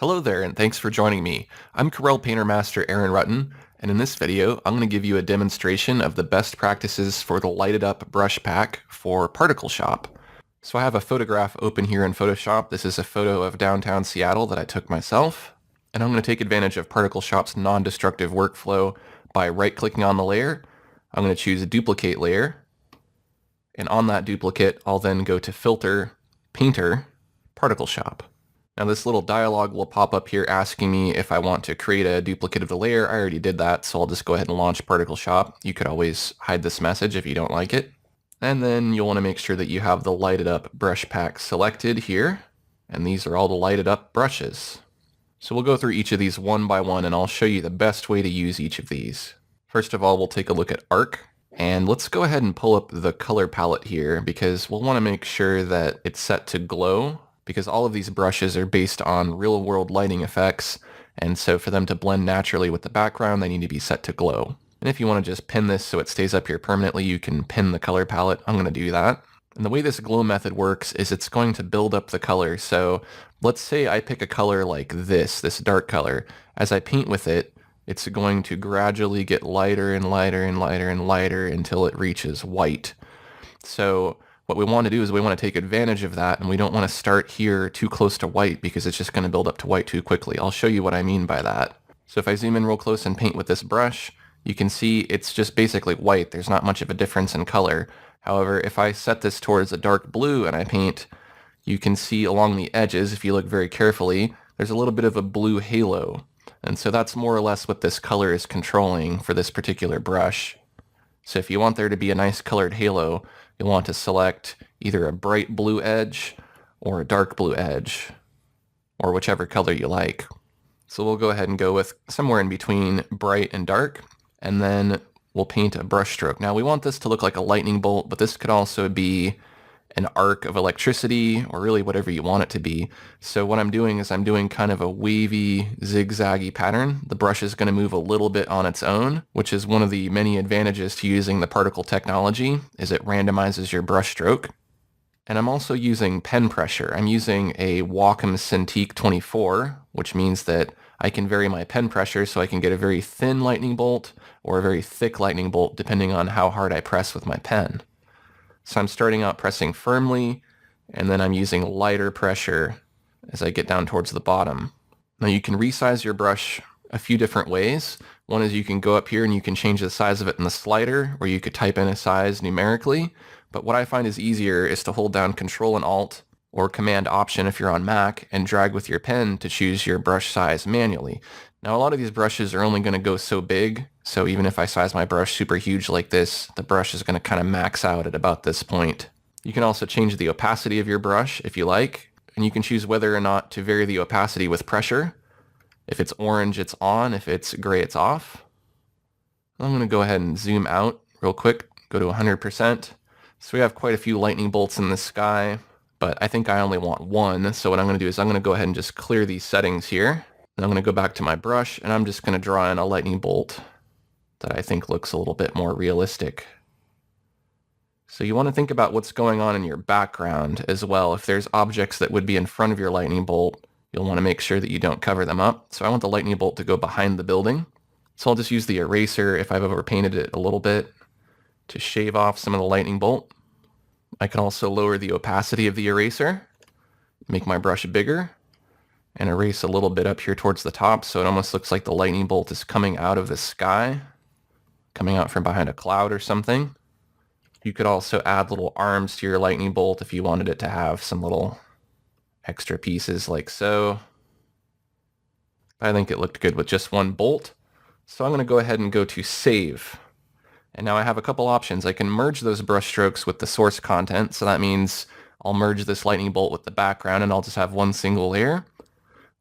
Hello there, and thanks for joining me. I'm Corel Painter Master Aaron Rutten, and in this video, I'm going to give you a demonstration of the best practices for the lighted up brush pack for Particle Shop. So I have a photograph open here in Photoshop. This is a photo of downtown Seattle that I took myself, and I'm going to take advantage of Particle Shop's non-destructive workflow by right-clicking on the layer. I'm going to choose Duplicate Layer, and on that duplicate, I'll then go to Filter, Painter, Particle Shop. Now this little dialog will pop up here asking me if I want to create a duplicate of the layer. I already did that, so I'll just go ahead and launch Particle Shop. You could always hide this message if you don't like it. And then you'll want to make sure that you have the lighted up brush pack selected here. And these are all the lighted up brushes. So we'll go through each of these one by one, and I'll show you the best way to use each of these. First of all, we'll take a look at Arc. And let's go ahead and pull up the color palette here because we'll want to make sure that it's set to glow, because all of these brushes are based on real-world lighting effects, and so for them to blend naturally with the background, they need to be set to glow. And if you want to just pin this so it stays up here permanently, you can pin the color palette. I'm going to do that. And the way this glow method works is it's going to build up the color. So let's say I pick a color like this dark color. As I paint with it, it's going to gradually get lighter and lighter and lighter and lighter until it reaches white. So what we want to do is we want to take advantage of that, and we don't want to start here too close to white because it's just going to build up to white too quickly. I'll show you what I mean by that. So if I zoom in real close and paint with this brush, you can see it's just basically white. There's not much of a difference in color. However, if I set this towards a dark blue and I paint, you can see along the edges, if you look very carefully, there's a little bit of a blue halo. And so that's more or less what this color is controlling for this particular brush. So if you want there to be a nice colored halo, you'll want to select either a bright blue edge or a dark blue edge, or whichever color you like. So we'll go ahead and go with somewhere in between bright and dark, and then we'll paint a brush stroke. Now we want this to look like a lightning bolt, but this could also be an arc of electricity, or really whatever you want it to be. So what I'm doing is I'm doing kind of a wavy, zigzaggy pattern. The brush is going to move a little bit on its own, which is one of the many advantages to using the particle technology, is it randomizes your brush stroke. And I'm also using pen pressure. I'm using a Wacom Cintiq 24, which means that I can vary my pen pressure so I can get a very thin lightning bolt or a very thick lightning bolt depending on how hard I press with my pen. So I'm starting out pressing firmly, and then I'm using lighter pressure as I get down towards the bottom. Now you can resize your brush a few different ways. One is you can go up here and you can change the size of it in the slider, or you could type in a size numerically. But what I find is easier is to hold down Control and Alt, or Command Option if you're on Mac, and drag with your pen to choose your brush size manually. Now a lot of these brushes are only going to go so big, so even if I size my brush super huge like this, the brush is going to kind of max out at about this point. You can also change the opacity of your brush if you like, and you can choose whether or not to vary the opacity with pressure. If it's orange, it's on. If it's gray, it's off. I'm going to go ahead and zoom out real quick, go to 100%. So we have quite a few lightning bolts in the sky, but I think I only want one. So what I'm going to do is I'm going to go ahead and just clear these settings here. And I'm going to go back to my brush, and I'm just going to draw in a lightning bolt that I think looks a little bit more realistic. So you want to think about what's going on in your background as well. If there's objects that would be in front of your lightning bolt, you'll want to make sure that you don't cover them up. So I want the lightning bolt to go behind the building. So I'll just use the eraser if I've overpainted it a little bit to shave off some of the lightning bolt. I can also lower the opacity of the eraser, make my brush bigger, and erase a little bit up here towards the top so it almost looks like the lightning bolt is coming out of the sky, coming out from behind a cloud or something. You could also add little arms to your lightning bolt if you wanted it to have some little extra pieces like so. I think it looked good with just one bolt. So I'm going to go ahead and go to Save. And now I have a couple options. I can merge those brush strokes with the source content. So that means I'll merge this lightning bolt with the background and I'll just have one single layer.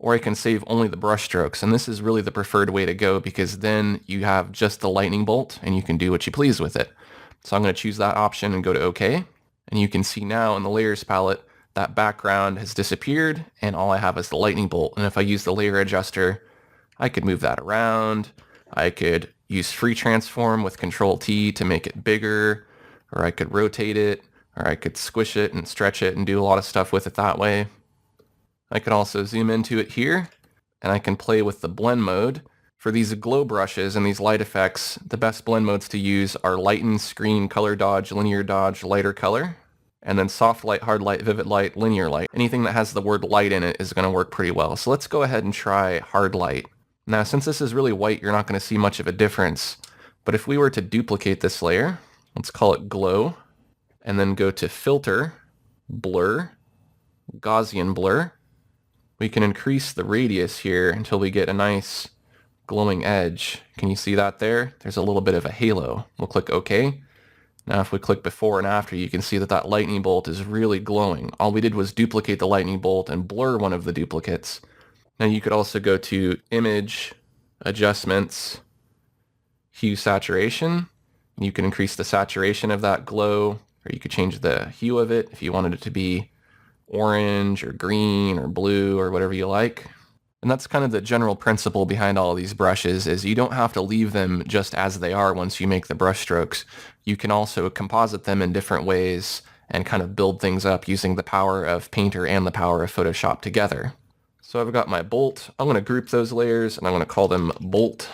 Or I can save only the brush strokes, and this is really the preferred way to go because then you have just the lightning bolt and you can do what you please with it. So I'm going to choose that option and go to OK, and you can see now in the layers palette that background has disappeared and all I have is the lightning bolt. And if I use the layer adjuster, I could move that around. I could use free transform with Control T to make it bigger, or I could rotate it, or I could squish it and stretch it and do a lot of stuff with it that way. I could also zoom into it here and I can play with the blend mode. For these glow brushes and these light effects, the best blend modes to use are lighten, screen, color dodge, linear dodge, lighter color, and then soft light, hard light, vivid light, linear light. Anything that has the word light in it is going to work pretty well. So let's go ahead and try hard light. Now, since this is really white, you're not going to see much of a difference. But if we were to duplicate this layer, let's call it glow, and then go to filter, blur, Gaussian blur, we can increase the radius here until we get a nice glowing edge. Can you see that there? There's a little bit of a halo. We'll click OK. Now if we click before and after, you can see that that lightning bolt is really glowing. All we did was duplicate the lightning bolt and blur one of the duplicates. Now you could also go to Image, Adjustments, Hue Saturation. You can increase the saturation of that glow, or you could change the hue of it if you wanted it to be orange or green or blue or whatever you like. And that's kind of the general principle behind all of these brushes, is you don't have to leave them just as they are once you make the brush strokes. You can also composite them in different ways and kind of build things up using the power of Painter and the power of Photoshop together. So I've got my bolt. I'm going to group those layers and I'm going to call them bolt.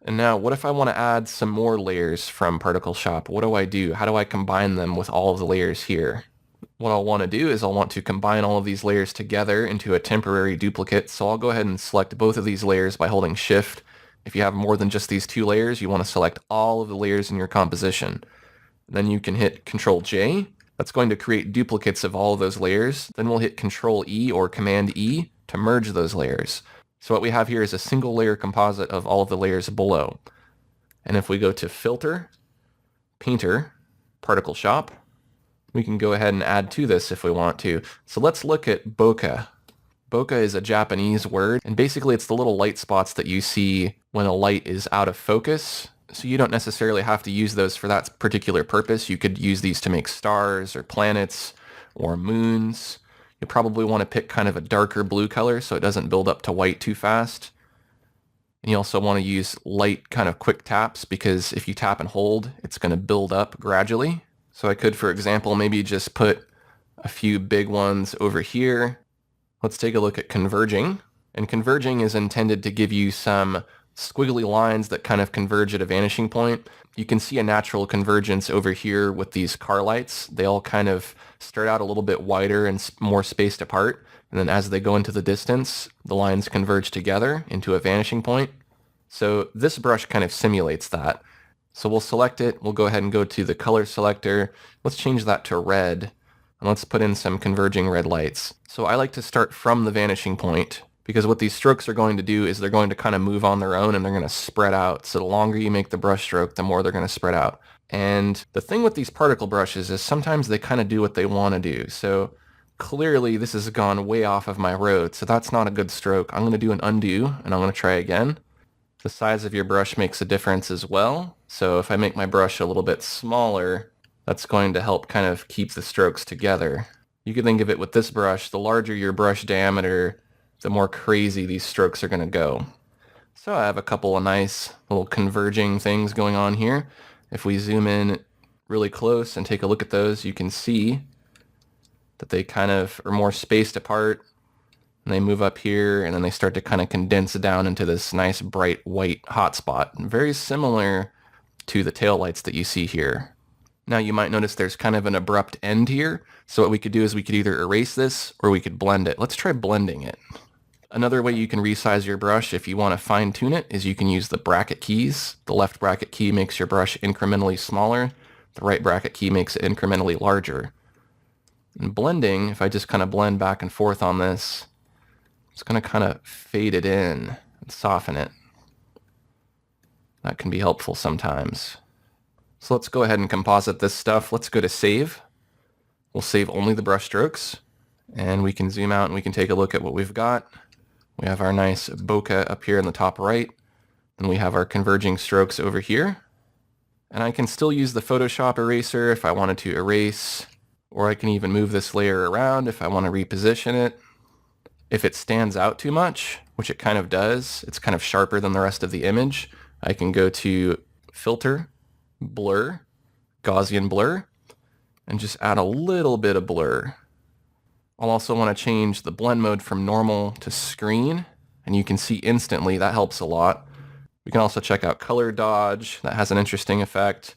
And now what if I want to add some more layers from Particle Shop? What do? How do I combine them with all of the layers here? What I'll want to do is I'll want to combine all of these layers together into a temporary duplicate. So I'll go ahead and select both of these layers by holding Shift. If you have more than just these two layers, you want to select all of the layers in your composition. Then you can hit Control J. That's going to create duplicates of all of those layers. Then we'll hit Control E or Command E to merge those layers. So what we have here is a single layer composite of all of the layers below. And if we go to Filter, Painter, Particle Shop, we can go ahead and add to this if we want to. So let's look at bokeh. Bokeh is a Japanese word, and basically it's the little light spots that you see when a light is out of focus. So you don't necessarily have to use those for that particular purpose. You could use these to make stars or planets or moons. You probably want to pick kind of a darker blue color so it doesn't build up to white too fast. And you also want to use light kind of quick taps, because if you tap and hold, it's going to build up gradually. So I could, for example, maybe just put a few big ones over here. Let's take a look at Converging. And Converging is intended to give you some squiggly lines that kind of converge at a vanishing point. You can see a natural convergence over here with these car lights. They all kind of start out a little bit wider and more spaced apart. And then as they go into the distance, the lines converge together into a vanishing point. So this brush kind of simulates that. So we'll select it. We'll go ahead and go to the color selector. Let's change that to red. And let's put in some converging red lights. So I like to start from the vanishing point, because what these strokes are going to do is they're going to kind of move on their own and they're going to spread out. So the longer you make the brush stroke, the more they're going to spread out. And the thing with these particle brushes is sometimes they kind of do what they want to do. So clearly this has gone way off of my road, so that's not a good stroke. I'm going to do an undo and I'm going to try again. The size of your brush makes a difference as well. So if I make my brush a little bit smaller, that's going to help kind of keep the strokes together. You can think of it with this brush, the larger your brush diameter, the more crazy these strokes are going to go. So I have a couple of nice little converging things going on here. If we zoom in really close and take a look at those, you can see that they kind of are more spaced apart. And they move up here, and then they start to kind of condense down into this nice bright white hotspot. Very similar to the taillights that you see here. Now you might notice there's kind of an abrupt end here. So what we could do is we could either erase this or we could blend it. Let's try blending it. Another way you can resize your brush if you want to fine tune it is you can use the bracket keys. The left bracket key makes your brush incrementally smaller. The right bracket key makes it incrementally larger. And blending, if I just kind of blend back and forth on this, it's going to kind of fade it in and soften it. That can be helpful sometimes. So let's go ahead and composite this stuff. Let's go to Save. We'll save only the brush strokes. And we can zoom out and we can take a look at what we've got. We have our nice bokeh up here in the top right. And we have our converging strokes over here. And I can still use the Photoshop eraser if I wanted to erase. Or I can even move this layer around if I want to reposition it. If it stands out too much, which it kind of does, it's kind of sharper than the rest of the image, I can go to Filter, Blur, Gaussian Blur, and just add a little bit of blur. I'll also want to change the blend mode from normal to screen, and you can see instantly that helps a lot. We can also check out color dodge. That has an interesting effect.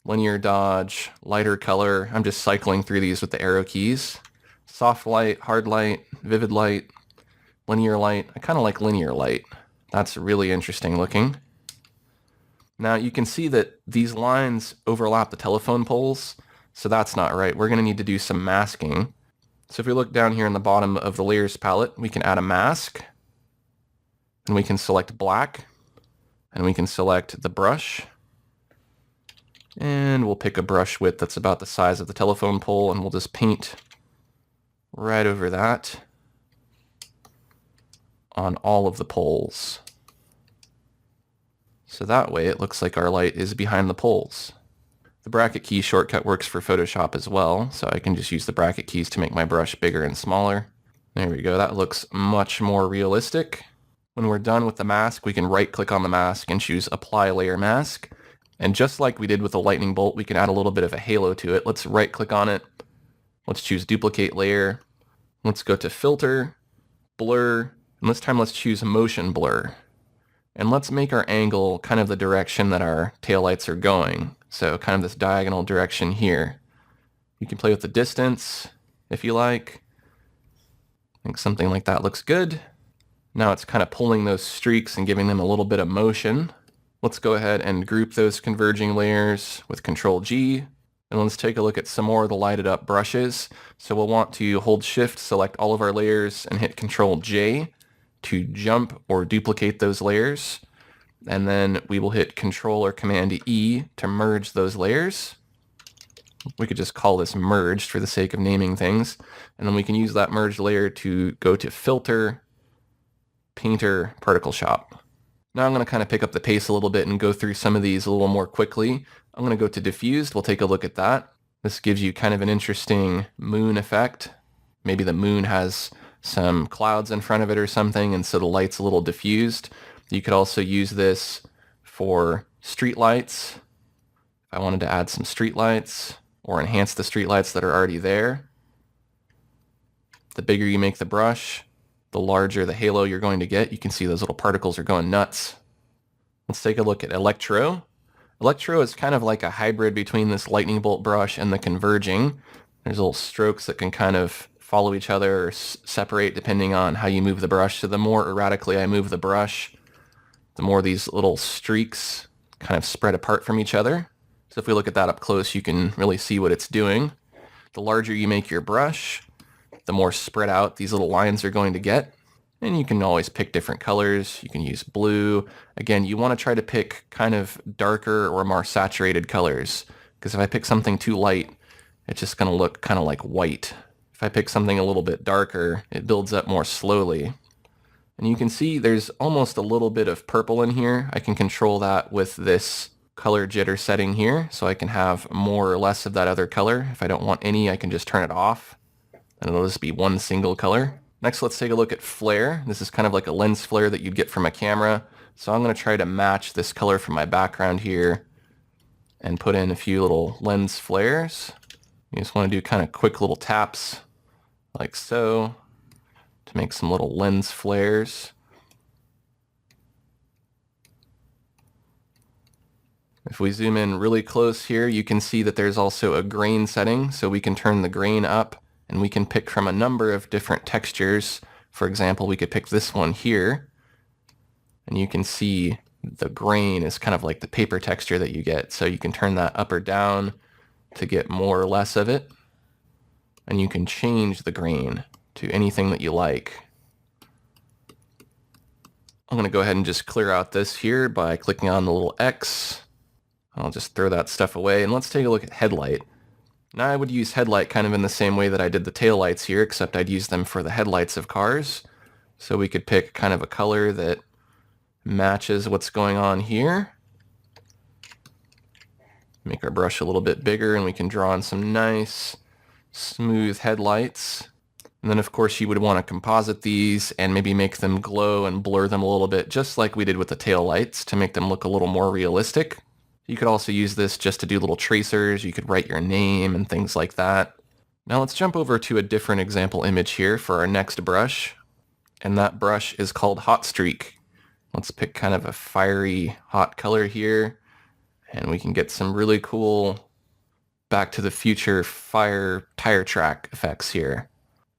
Linear dodge, lighter color. I'm just cycling through these with the arrow keys. Soft light, hard light, vivid light, linear light. I kind of like linear light. That's really interesting looking. Now you can see that these lines overlap the telephone poles, so that's not right. We're going to need to do some masking. So if we look down here in the bottom of the layers palette, we can add a mask, and we can select black, and we can select the brush, and we'll pick a brush width that's about the size of the telephone pole, and we'll just paint right over that on all of the poles. So that way it looks like our light is behind the poles. The bracket key shortcut works for Photoshop as well, so I can just use the bracket keys to make my brush bigger and smaller. There we go, that looks much more realistic. When we're done with the mask, we can right-click on the mask and choose Apply Layer Mask. And just like we did with the lightning bolt, we can add a little bit of a halo to it. Let's right-click on it. Let's choose Duplicate Layer. Let's go to Filter, Blur, and this time let's choose Motion Blur. And let's make our angle kind of the direction that our taillights are going. So kind of this diagonal direction here. You can play with the distance if you like. I think something like that looks good. Now it's kind of pulling those streaks and giving them a little bit of motion. Let's go ahead and group those converging layers with Control G. And let's take a look at some more of the lighted up brushes. So we'll want to hold Shift, select all of our layers, and hit Control J to jump or duplicate those layers. And then we will hit Control or Command E to merge those layers. We could just call this merged for the sake of naming things. And then we can use that merged layer to go to Filter, Painter, Particle Shop. Now I'm going to kind of pick up the pace a little bit and go through some of these a little more quickly. I'm going to go to Diffused. We'll take a look at that. This gives you kind of an interesting moon effect. Maybe the moon has some clouds in front of it or something, and so the light's a little diffused. You could also use this for street lights. If I wanted to add some street lights or enhance the street lights that are already there. The bigger you make the brush, the larger the halo you're going to get. You can see those little particles are going nuts. Let's take a look at Electro. Electro is kind of like a hybrid between this lightning bolt brush and the Converging. There's little strokes that can kind of follow each other or separate depending on how you move the brush. So the more erratically I move the brush, the more these little streaks kind of spread apart from each other. So if we look at that up close, you can really see what it's doing. The larger you make your brush, the more spread out these little lines are going to get. And you can always pick different colors. You can use blue. Again, you want to try to pick kind of darker or more saturated colors, because if I pick something too light, it's just going to look kind of like white. If I pick something a little bit darker, it builds up more slowly. And you can see there's almost a little bit of purple in here. I can control that with this color jitter setting here, so I can have more or less of that other color. If I don't want any, I can just turn it off, and it'll just be one single color. Next, let's take a look at flare. This is kind of like a lens flare that you'd get from a camera. So I'm going to try to match this color from my background here and put in a few little lens flares. You just want to do kind of quick little taps like so to make some little lens flares. If we zoom in really close here, you can see that there's also a grain setting, so we can turn the grain up and we can pick from a number of different textures. For example, we could pick this one here, and you can see the grain is kind of like the paper texture that you get. So you can turn that up or down to get more or less of it, and you can change the grain to anything that you like. I'm going to go ahead and just clear out this here by clicking on the little X. I'll just throw that stuff away, and let's take a look at Headlight. Now I would use Headlight kind of in the same way that I did the taillights here, except I'd use them for the headlights of cars. So we could pick kind of a color that matches what's going on here. Make our brush a little bit bigger, and we can draw on some nice smooth headlights. And then of course you would want to composite these and maybe make them glow and blur them a little bit, just like we did with the taillights, to make them look a little more realistic. You could also use this just to do little tracers. You could write your name and things like that. Now let's jump over to a different example image here for our next brush. and that brush is called Hot Streak. Let's pick kind of a fiery hot color here, and we can get some really cool Back to the Future fire tire track effects here.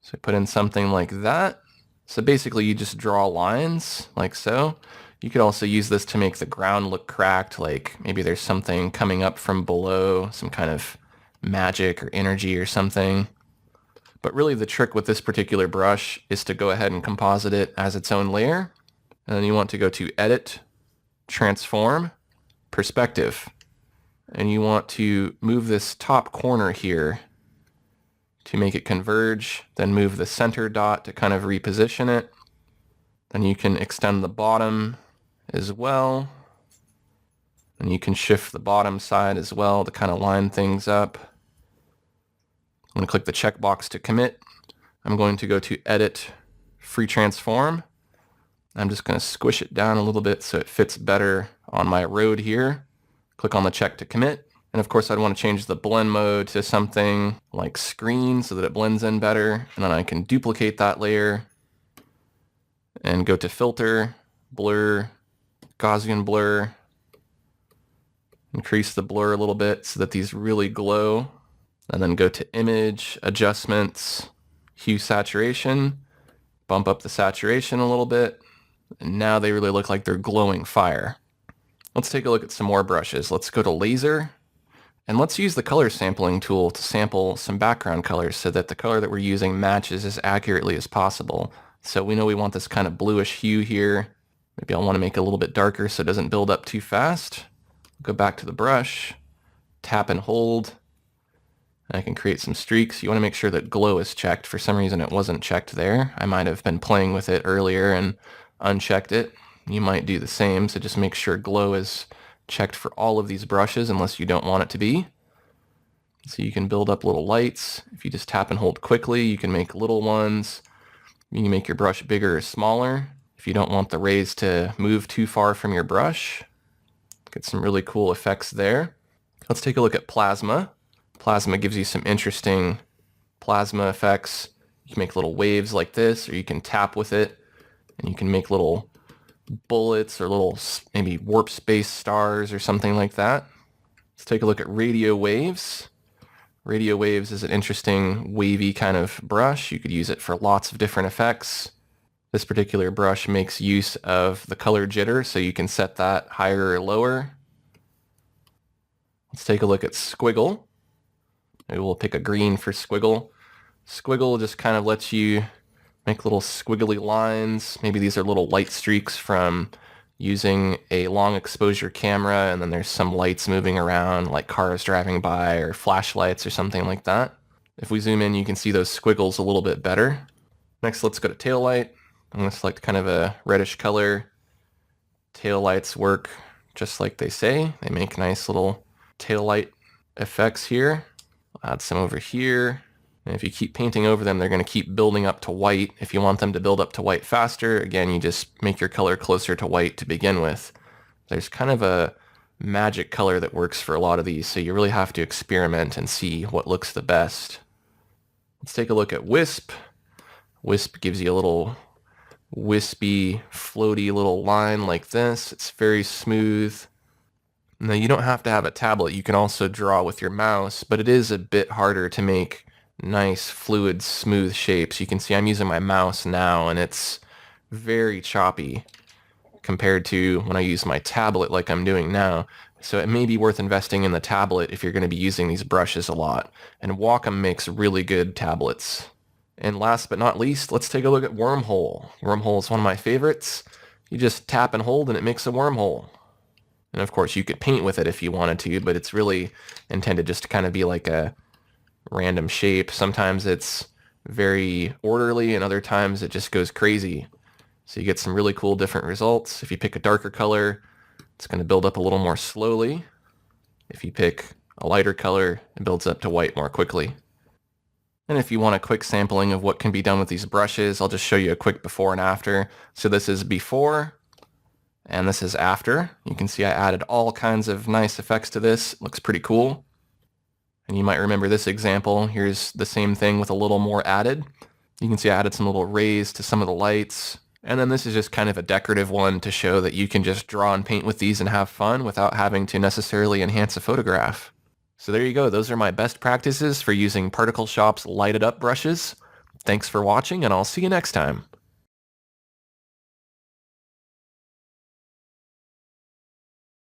So put in something like that. So basically you just draw lines like so. You could also use this to make the ground look cracked, like maybe there's something coming up from below, some kind of magic or energy or something. But really the trick with this particular brush is to go ahead and composite it as its own layer. And then you want to go to Edit, Transform, Perspective. And you want to move this top corner here to make it converge, then move the center dot to kind of reposition it. Then you can extend the bottom as well. And you can shift the bottom side as well to kind of line things up. I'm going to click the checkbox to commit. I'm going to go to Edit, Free Transform. I'm just going to squish it down a little bit so it fits better on my road here. Click on the check to commit. And of course I'd want to change the blend mode to something like screen so that it blends in better. And then I can duplicate that layer and go to Filter, Blur, Gaussian Blur. Increase the blur a little bit so that these really glow. And then go to Image, Adjustments, Hue Saturation. Bump up the saturation a little bit. And now they really look like they're glowing fire. Let's take a look at some more brushes. Let's go to Laser. And let's use the color sampling tool to sample some background colors so that the color that we're using matches as accurately as possible. So we know we want this kind of bluish hue here. Maybe I'll want to make it a little bit darker so it doesn't build up too fast. Go back to the brush, tap and hold. And I can create some streaks. You want to make sure that glow is checked. For some reason it wasn't checked there. I might have been playing with it earlier and unchecked it. You might do the same, so just make sure glow is checked for all of these brushes unless you don't want it to be. So you can build up little lights. If you just tap and hold quickly, you can make little ones. You can make your brush bigger or smaller. If you don't want the rays to move too far from your brush, get some really cool effects there. Let's take a look at Plasma. Plasma gives you some interesting plasma effects. You can make little waves like this, or you can tap with it, and you can make little bullets or little maybe warp space stars or something like that. Let's take a look at Radio Waves. Radio Waves is an interesting wavy kind of brush. You could use it for lots of different effects. This particular brush makes use of the color jitter, so you can set that higher or lower. Let's take a look at Squiggle. Maybe we'll pick a green for Squiggle. Squiggle just kind of lets you make little squiggly lines. Maybe these are little light streaks from using a long exposure camera, and then there's some lights moving around like cars driving by or flashlights or something like that. If we zoom in, you can see those squiggles a little bit better. Next, let's go to tail light. I'm going to select kind of a reddish color. Tail lights work just like they say. They make nice little tail light effects here. I'll add some over here. And if you keep painting over them, they're going to keep building up to white. If you want them to build up to white faster, again, you just make your color closer to white to begin with. There's kind of a magic color that works for a lot of these, so you really have to experiment and see what looks the best. Let's take a look at Wisp. Wisp gives you a little wispy, floaty little line like this. It's very smooth. Now, you don't have to have a tablet. You can also draw with your mouse, but it is a bit harder to make nice, fluid, smooth shapes. You can see I'm using my mouse now, and it's very choppy compared to when I use my tablet like I'm doing now. So it may be worth investing in the tablet if you're going to be using these brushes a lot. And Wacom makes really good tablets. And last but not least, let's take a look at Wormhole. Wormhole is one of my favorites. You just tap and hold and it makes a wormhole. And of course you could paint with it if you wanted to, but it's really intended just to kind of be like a random shape. Sometimes it's very orderly and other times it just goes crazy. So you get some really cool different results. If you pick a darker color, it's going to build up a little more slowly. If you pick a lighter color, it builds up to white more quickly. And if you want a quick sampling of what can be done with these brushes, I'll just show you a quick before and after. So this is before, and this is after. You can see I added all kinds of nice effects to this. It looks pretty cool. And you might remember this example. Here's the same thing with a little more added. You can see I added some little rays to some of the lights. And then this is just kind of a decorative one to show that you can just draw and paint with these and have fun without having to necessarily enhance a photograph. So there you go. Those are my best practices for using Particle Shop's lighted up brushes. Thanks for watching, and I'll see you next time.